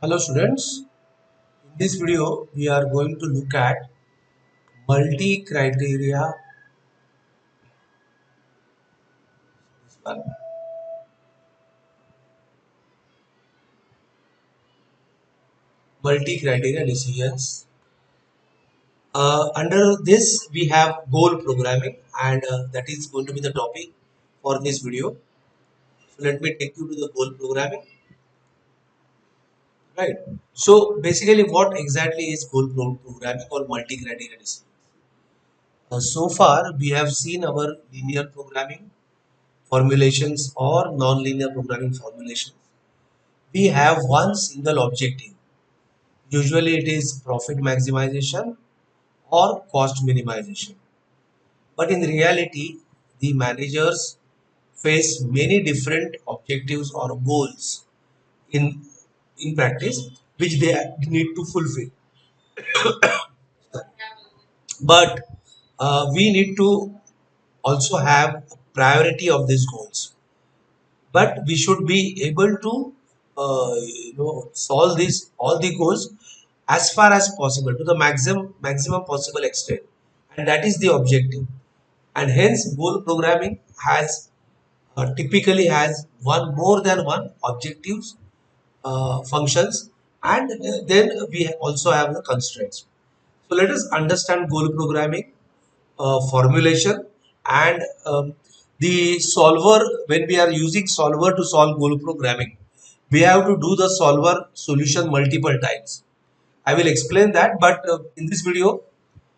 Hello students, in this video we are going to look at multi-criteria. This one, multi-criteria decisions. Under this we have goal programming and that is going to be the topic for this video. So let me take you to the goal programming. Right. So basically what exactly is programming or multi-criteria decisions? So far we have seen our linear programming formulations or non-linear programming formulations. We have one single objective. Usually it is profit maximization or cost minimization. But in reality, the managers face many different objectives or goals in, in practice which they need to fulfill. But we need to also have priority of these goals. But we should be able to solve these all the goals as far as possible to the maximum possible extent, and that is the objective. And hence goal programming has typically has one more than one objectives, functions, and then we also have the constraints. So let us understand goal programming, formulation, and the solver. When we are using solver to solve goal programming, we have to do the solver solution multiple times. I will explain that, but in this video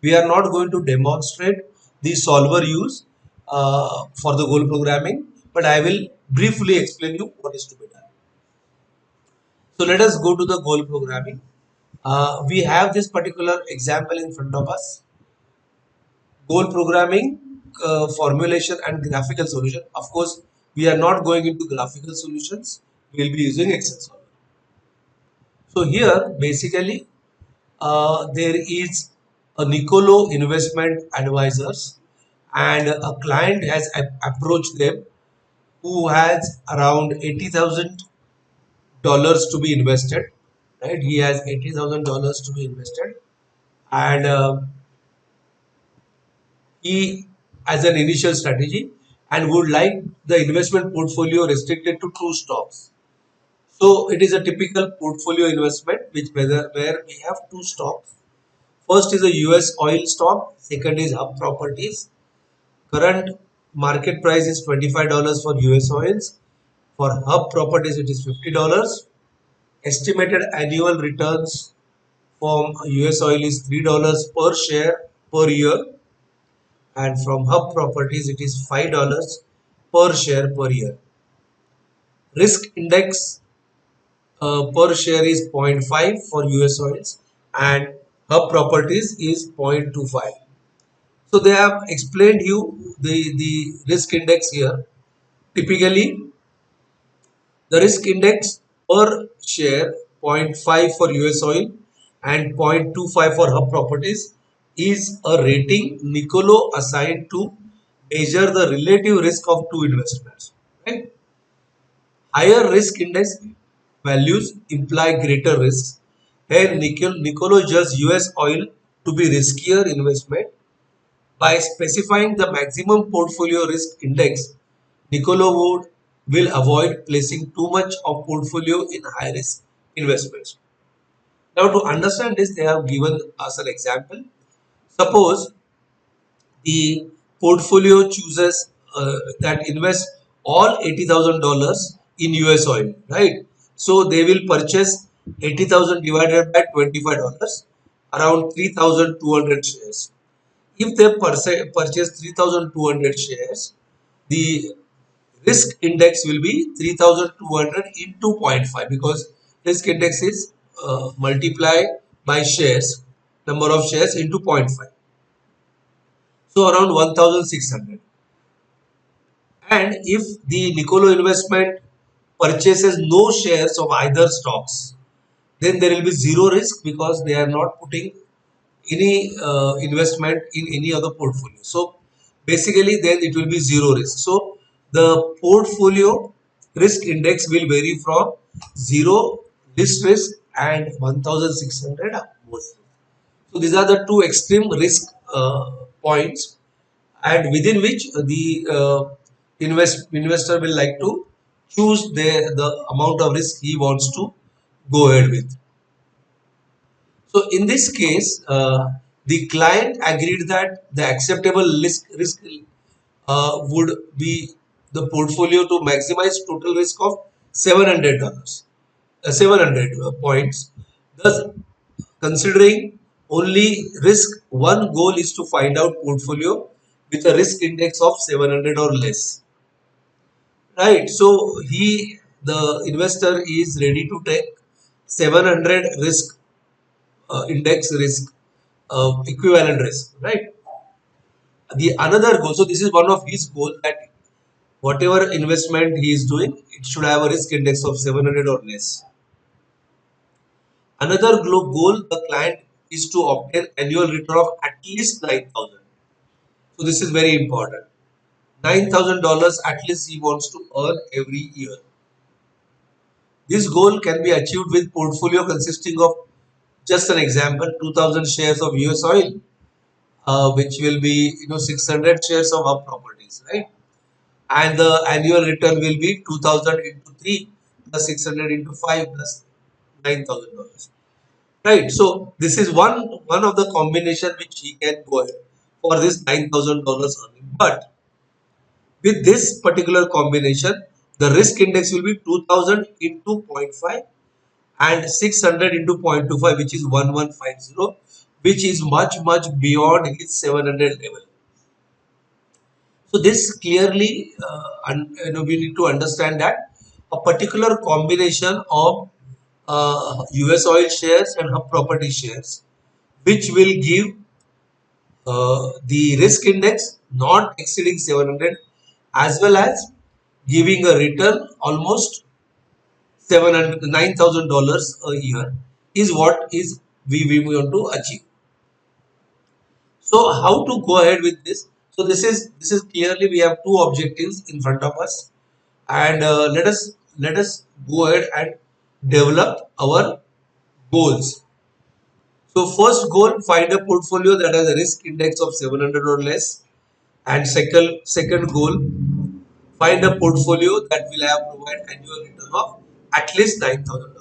we are not going to demonstrate the solver use for the goal programming, but I will briefly explain you what is to be done. So let us go to the goal programming. We have this particular example in front of us: goal programming, formulation, and graphical solution. Of course, we are not going into graphical solutions. We will be using Excel solver. So here, basically, there is a Nicolo investment advisors, and a client has approached them who has around $80,000 to be invested. Right, he has $80,000 to be invested, and he as an initial strategy and would like the investment portfolio restricted to two stocks. So it is a typical portfolio investment which where we have two stocks. First is a US oil stock, second is Hub Properties. Current market price is $25 for US oils. For Hub Properties it is $50. Estimated annual returns from US oil is $3 per share per year, and from Hub Properties it is $5 per share per year. Risk index per share is zero point 0.5 for US oils, and Hub Properties is 0.25. So they have explained you the risk index here. Typically, the risk index per share zero point 0.5 for US oil and 0.25 for Hub Properties is a rating Nicolo assigned to measure the relative risk of two investments. Right? Higher risk index values imply greater risks. Here, Nicolo judged US oil to be riskier investment by specifying the maximum portfolio risk index. Nicolo will avoid placing too much of portfolio in high risk investments. Now, to understand this, they have given us an example. Suppose the portfolio chooses that invest all $80,000 in US oil, right? So they will purchase 80,000 divided by $25, around 3,200 shares. If they purchase 3,200 shares, the risk index will be 3,200 into zero point 0.5, because risk index is multiply by shares, number of shares into 0.5. So around 1,600. And if the Nicolo investment purchases no shares of either stocks, then there will be zero risk because they are not putting any investment in any other portfolio. So basically then it will be zero risk. So the portfolio risk index will vary from zero risk and 1600 most. So these are the two extreme risk points, and within which the investor will like to choose the amount of risk he wants to go ahead with. So in this case, the client agreed that the acceptable risk would be the portfolio to maximize total risk of $700, 700 points. Thus, considering only risk, one goal is to find out portfolio with a risk index of 700 or less. Right. So the investor is ready to take 700 risk index risk equivalent risk. Right. The another goal. So this is one of his goal that whatever investment he is doing, it should have a risk index of 700 or less. Another goal the client is to obtain annual return of at least 9,000. So this is very important. $9,000 at least he wants to earn every year. This goal can be achieved with portfolio consisting of, just an example, 2,000 shares of US oil, which will be 600 shares of our properties, right? And the annual return will be 2,000 into 3 plus 600 into 5 plus $9,000. Right. So this is one of the combination which he can go ahead for this $9,000 earning. But with this particular combination, the risk index will be 2000 into zero point 0.5 and 600 into 0.25, which is 1150, which is much beyond his 700 level. So this clearly, we need to understand that a particular combination of US oil shares and her property shares, which will give the risk index not exceeding 700, as well as giving a return almost 700 $9,000 a year, is what is we want to achieve. So how to go ahead with this? So this is clearly we have two objectives in front of us, and let us go ahead and develop our goals. So first goal, find a portfolio that has a risk index of 700 or less, and second goal, find a portfolio that will have provide annual return of at least $9,000.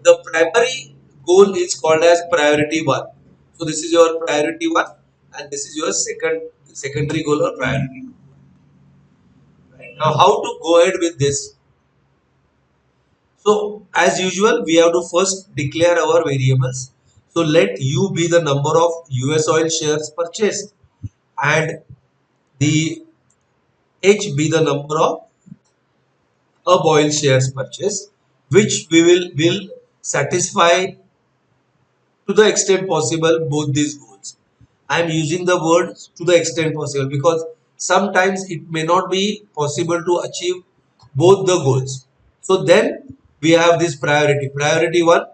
The primary goal is called as priority one. So this is your priority one, and this is your secondary goal or priority two. Right. Now, how to go ahead with this? So as usual, we have to first declare our variables. So let U be the number of US oil shares purchased, and the H be the number of oil shares purchased, which we will satisfy to the extent possible both these goals. I am using the word to the extent possible because sometimes it may not be possible to achieve both the goals. So then we have this priority. Priority one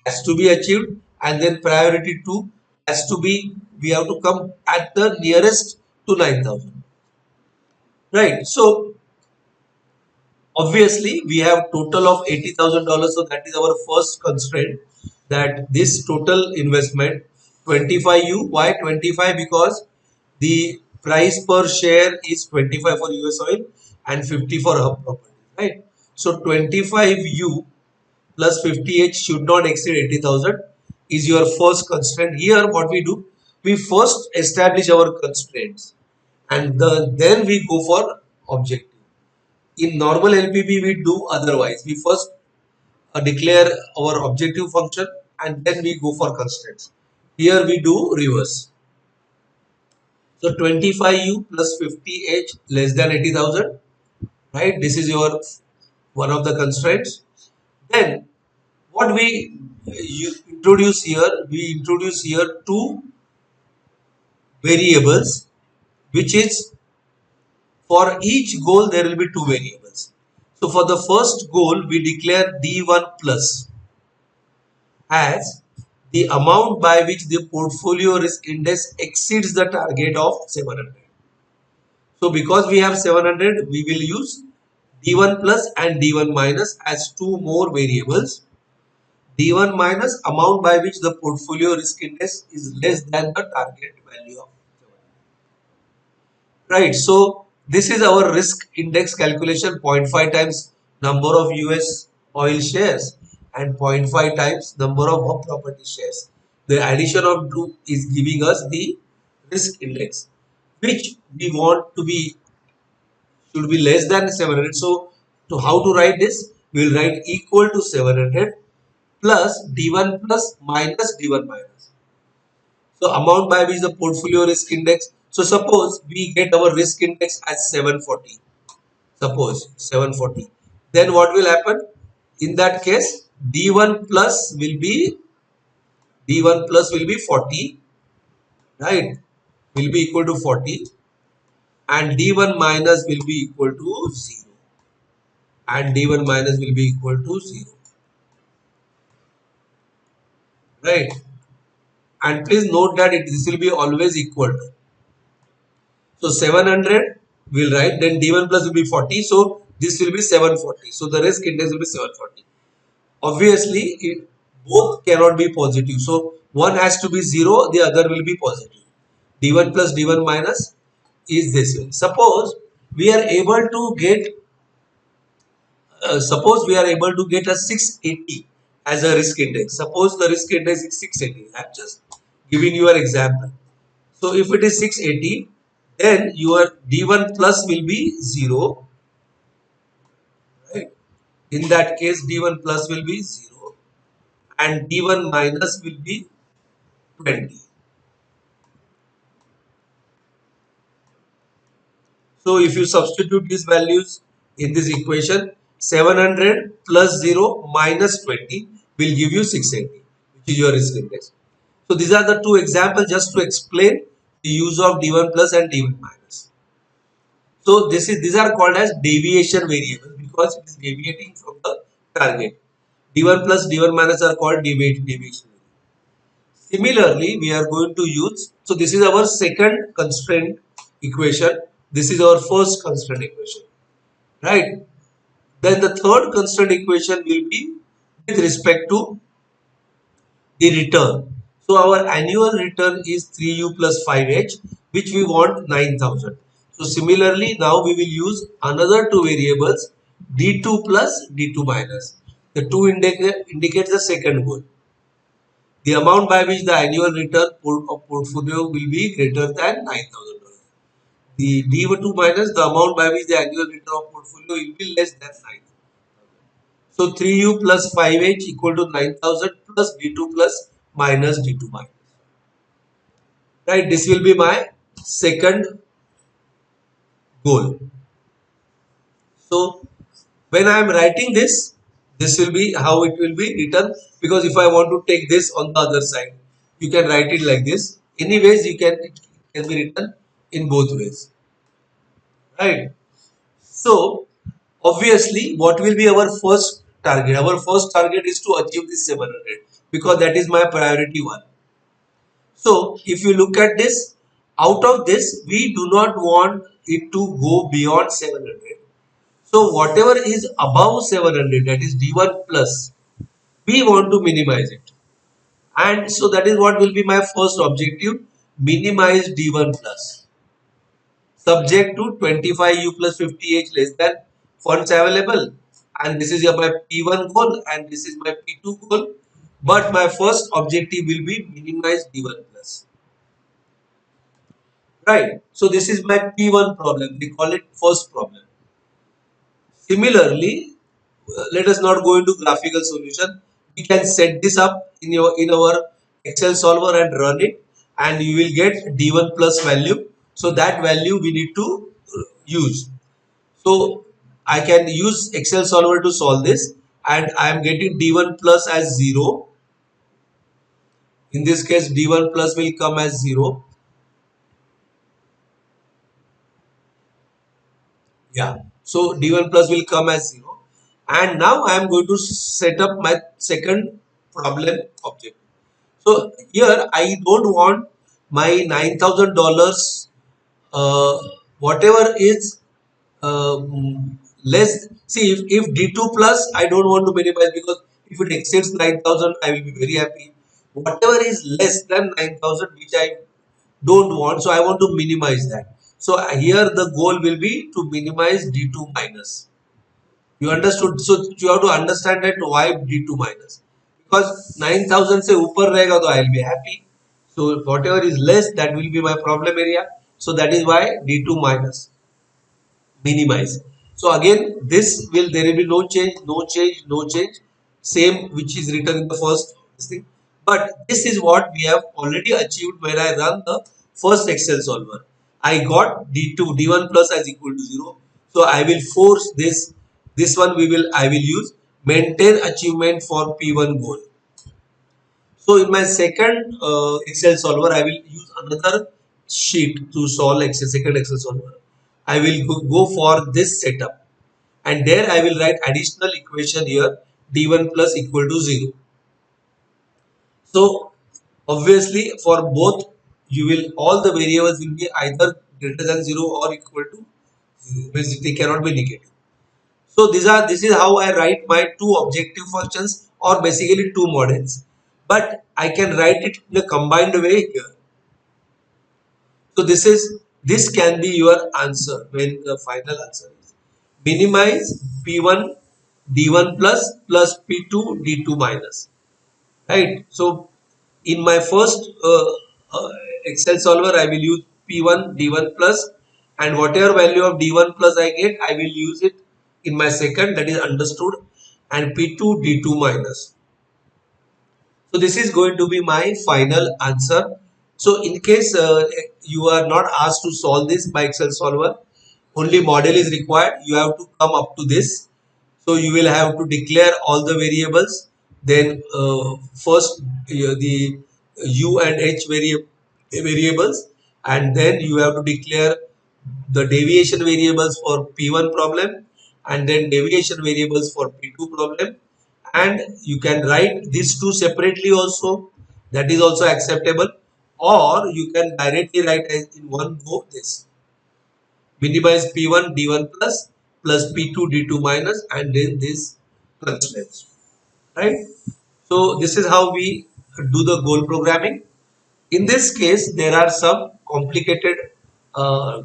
has to be achieved, and then priority two has to be, we have to come at the nearest to 9,000. Right. So obviously we have total of $80,000, so that is our first constraint, that this total investment 25U. Why 25? Because the price per share is 25 for US oil and 50 for hub property, right? So 25U plus 50H should not exceed 80,000 is your first constraint. Here what we do, we first establish our constraints, and then we go for objective. In normal LPP, we do otherwise. We first declare our objective function and then we go for constraints. Here we do reverse. So 25U plus 50H less than 80,000, right? This is your one of the constraints. Then what we introduce here two variables, which is for each goal there will be two variables. So for the first goal, we declare D1 plus as the amount by which the portfolio risk index exceeds the target of 700. So because we have 700, we will use D1 plus and D1 minus as two more variables. D1 minus amount by which the portfolio risk index is less than the target value of. Right. So this is our risk index calculation, 0.5 times number of US oil shares and 0.5 times number of home property shares. The addition of two is giving us the risk index, which we want to be should be less than 700. So to how to write this? We will write equal to 700 plus D1 plus minus D1 minus. So amount by which the portfolio risk index. So suppose we get our risk index as 740. Suppose 740. Then what will happen? In that case, D1 plus will be 40, right? Will be equal to 40, and D1 minus will be equal to 0, and D1 minus will be equal to 0, right? And please note that this will be always equal to. So 700 will write, then D1 plus will be 40. So this will be 740. So the risk index will be 740. Obviously, both cannot be positive. So one has to be 0, the other will be positive. D1 plus D1 minus is this way. Suppose we are able to get a 680 as a risk index. Suppose the risk index is 680. I'm just giving you an example. So if it is 680, then your D1 plus will be 0, right? In that case, D1 plus will be 0 and D1 minus will be 20. So if you substitute these values in this equation, 700 plus 0 minus 20 will give you 680, which is your risk index. So these are the two examples just to explain the use of D1 plus and D1 minus. So these are called as deviation variables because it is deviating from the target. D1 plus D1 minus are called deviation. Similarly, we are going to use, so this is our second constraint equation. This is our first constraint equation, right? Then the third constraint equation will be with respect to the return. So our annual return is 3U plus 5H, which we want 9,000. So similarly, now we will use another two variables, D2 plus D2 minus. The two indicates the second goal. The amount by which the annual return of portfolio will be greater than $9,000. The D2 minus the amount by which the annual return of portfolio will be less than 9,000. So 3U plus 5H equal to 9,000 plus D2 plus minus D2 minus. Right, this will be my second goal. So when I am writing this, this will be how it will be written, because if I want to take this on the other side, you can write it like this. Anyways, it can be written in both ways, right? So obviously, what will be our first target? Our first target is to achieve this 700 because that is my priority one. So if you look at this, out of this, we do not want it to go beyond 700. So whatever is above 700, that is D1 plus, we want to minimize it. And so that is what will be my first objective, minimize D1 plus. Subject to 25U plus 50H less than funds available. And this is my P1 goal and this is my P2 goal. But my first objective will be minimize D1 plus. Right. So this is my P1 problem. We call it first problem. Similarly, let us not go into graphical solution. We can set this up in our Excel solver and run it, and you will get D1 plus value. So that value we need to use. So I can use Excel solver to solve this, and I am getting D1 plus as 0. In this case, D1 plus will come as 0. Yeah. So D1 plus will come as 0. And now I am going to set up my second problem object. So here I don't want my $9,000 whatever is less, see if D2 plus, I don't want to minimize because if it exceeds 9,000, I will be very happy. Whatever is less than 9,000, which I don't want, so I want to minimize that. So here the goal will be to minimize D2 minus. You understood? So you have to understand that why D2 minus. Because 9,000 से ऊपर रहेगा तो I will be happy. So whatever is less, that will be my problem area. So that is why D2 minus, minimize. So again, this will, there will be no change, no change, no change. Same which is written in the first thing. But this is what we have already achieved when I run the first Excel solver. I got D2, D1 plus as equal to 0. So I will force this. This one I will use maintain achievement for P1 goal. So in my second Excel solver, I will use another sheet to solve second Excel solver. I will go for this setup, and there I will write additional equation here, d1 plus equal to 0. So obviously for both, you will, all the variables will be either greater than 0 or equal to 0, means they cannot be negative. So this is how I write my two objective functions, or basically two models. But I can write it in a combined way here. So this can be your answer when the final answer is minimize P1 D1 plus P2 D2 minus. Right. So in my first Excel solver, I will use P1 D1 plus, and whatever value of D1 plus I get, I will use it in my second, that is understood, and P2 D2 minus. So this is going to be my final answer. So in case you are not asked to solve this by Excel solver, only model is required. You have to come up to this. So you will have to declare all the variables. Then first the U and H variables, and then you have to declare the deviation variables for P1 problem, and then deviation variables for P2 problem, and you can write these two separately also, that is also acceptable, or you can directly write as in one go this minimize P1 D1 plus P2 D2 minus, and then this constraints, right? So this is how we do the goal programming. In this case, there are some complicated uh, uh,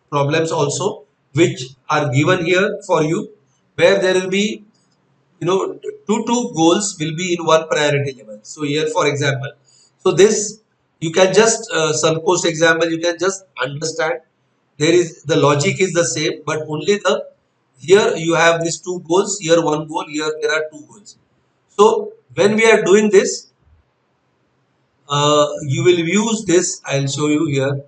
problems also which are given here for you, where there will be, you know, two goals will be in one priority level. So here for example, so this you can just some post example, you can just understand there is the logic is the same, but only the here you have these two goals, here one goal, here there are two goals. So when we are doing this, you will use this, I'll show you here.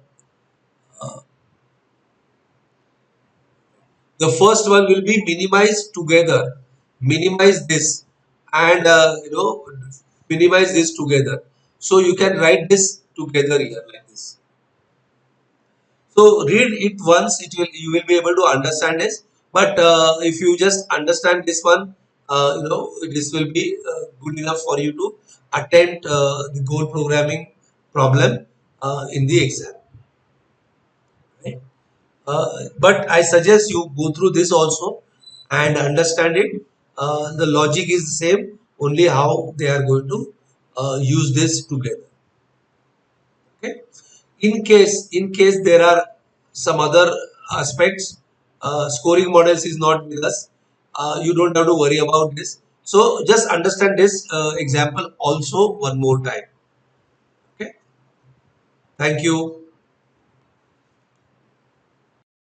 The first one will be minimize together, minimize this, and minimize this together. So you can write this together here like this. So read it once, it will, you will be able to understand this. But if you just understand this one, this will be good enough for you to attempt the goal programming problem in the exam. Right? But I suggest you go through this also and understand it. The logic is the same, only how they are going to use this together. Okay. In case there are some other aspects, scoring models is not with us. You don't have to worry about this. So just understand this example also one more time. Okay. Thank you.